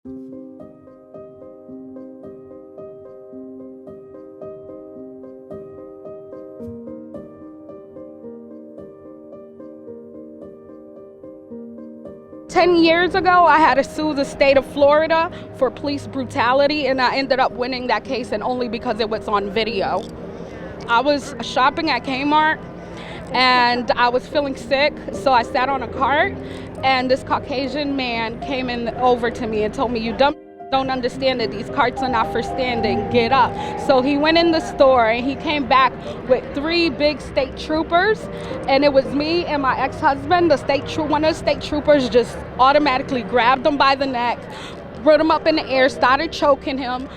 Ten years ago, I had to sue the state of Florida for police brutality, and I ended up winning that case, and only because it was on video. I was shopping at Kmart, and I was feeling sick, so I sat on a cart, and this Caucasian man came over to me and told me, "You don't understand that these carts are not for standing, get up." So he went in the store and he came back with 3 big state troopers, and it was me and my ex-husband. One of the state troopers just automatically grabbed him by the neck, put him up in the air, started choking him.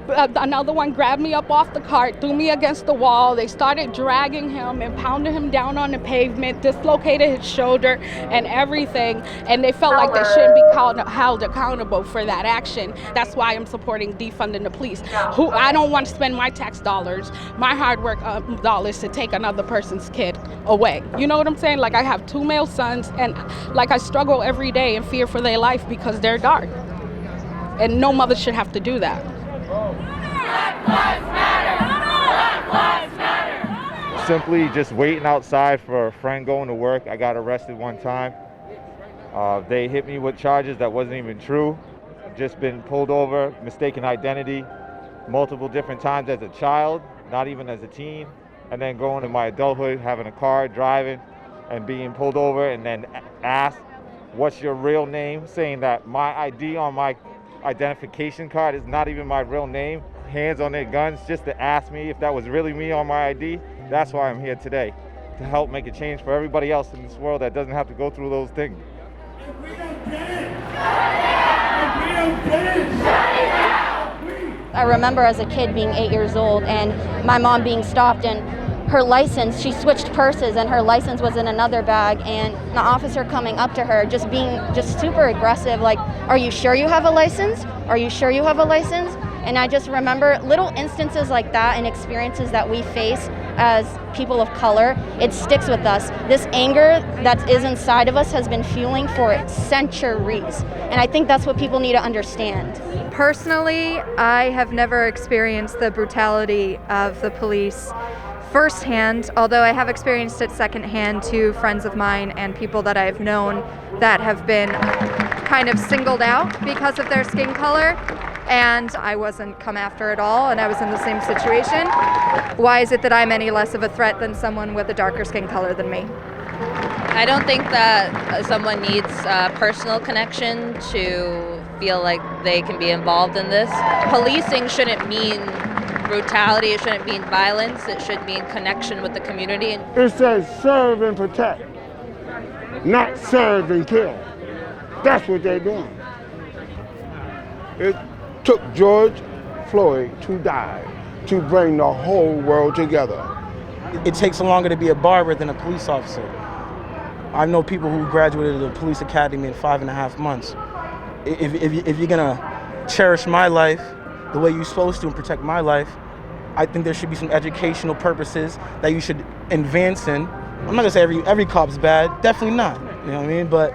Another one grabbed me up off the cart, threw me against the wall. They started dragging him and pounding him down on the pavement, dislocated his shoulder and everything. And they felt like they shouldn't be held accountable for that action. That's why I'm supporting defunding the police. I don't want to spend my tax dollars, my hard work dollars to take another person's kid away. You know what I'm saying? Like, I have 2 male sons, and like, I struggle every day and fear for their life because they're dark. And no mother should have to do that. Black Lives Matter! Black Lives Matter! Simply just waiting outside for a friend going to work. I got arrested one time. They hit me with charges that wasn't even true. Just been pulled over, mistaken identity, multiple different times as a child, not even as a teen, and then going to my adulthood, having a car, driving, and being pulled over, and then asked, "What's your real name?" Saying that my ID on my identification card is not even my real name. Hands on their guns just to ask me if that was really me on my ID. That's why I'm here today, to help make a change for everybody else in this world that doesn't have to go through those things. If we don't get it, if we don't get it, shut it down! I remember as a kid being 8 years old and my mom being stopped, and her license, she switched purses and her license was in another bag, and the officer coming up to her just being super aggressive, like, "Are you sure you have a license? Are you sure you have a license?" And I just remember little instances like that and experiences that we face as people of color. It sticks with us. This anger that is inside of us has been fueling for centuries. And I think that's what people need to understand. Personally, I have never experienced the brutality of the police firsthand, although I have experienced it secondhand to friends of mine and people that I've known that have been kind of singled out because of their skin color. And I wasn't come after at all, and I was in the same situation. Why is it that I'm any less of a threat than someone with a darker skin color than me? I don't think that someone needs a personal connection to feel like they can be involved in this. Policing shouldn't mean brutality, it shouldn't mean violence, it should mean connection with the community. It says serve and protect, not serve and kill. That's what they're doing. It took George Floyd to die to bring the whole world together. It takes longer to be a barber than a police officer. I know people who graduated the police academy in 5.5 months. If you're gonna cherish my life the way you're supposed to and protect my life, I think there should be some educational purposes that you should advance in. I'm not gonna say every cop's bad, definitely not, you know what I mean? But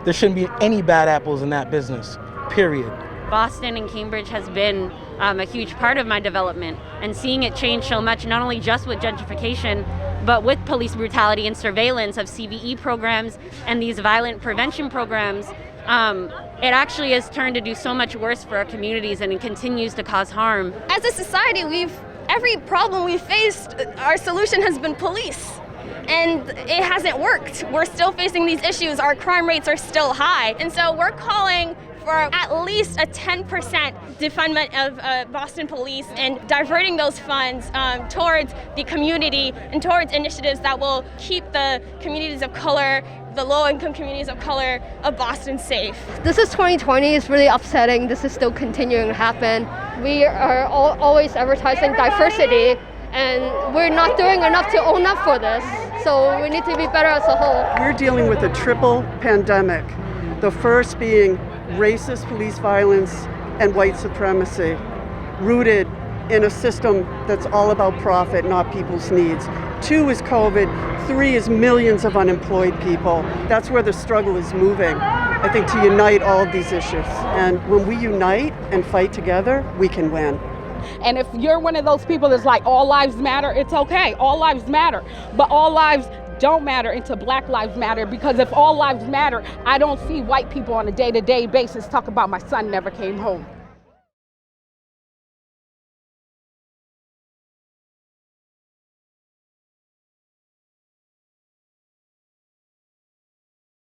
there shouldn't be any bad apples in that business, period. Boston and Cambridge has been a huge part of my development, and seeing it change so much, not only just with gentrification, but with police brutality and surveillance of CVE programs and these violent prevention programs, it actually has turned to do so much worse for our communities, and it continues to cause harm. As a society, every problem we've faced, our solution has been police. And it hasn't worked. We're still facing these issues. Our crime rates are still high. And so we're calling for at least a 10% defundment of Boston Police and diverting those funds towards the community and towards initiatives that will keep the communities of color, the low-income communities of color of Boston safe. This is 2020. It's really upsetting. This is still continuing to happen. We are always advertising diversity, and we're not doing enough to own up for this. So we need to be better as a whole. We're dealing with a triple pandemic. The first being racist police violence and white supremacy, rooted in a system that's all about profit, not people's needs. 2 is COVID. 3 is millions of unemployed people. That's where the struggle is moving. I think, to unite all of these issues. And when we unite and fight together, we can win. And if you're one of those people that's like, all lives matter, it's okay, all lives matter. But all lives don't matter until Black lives matter, because if all lives matter, I don't see white people on a day-to-day basis talk about my son never came home.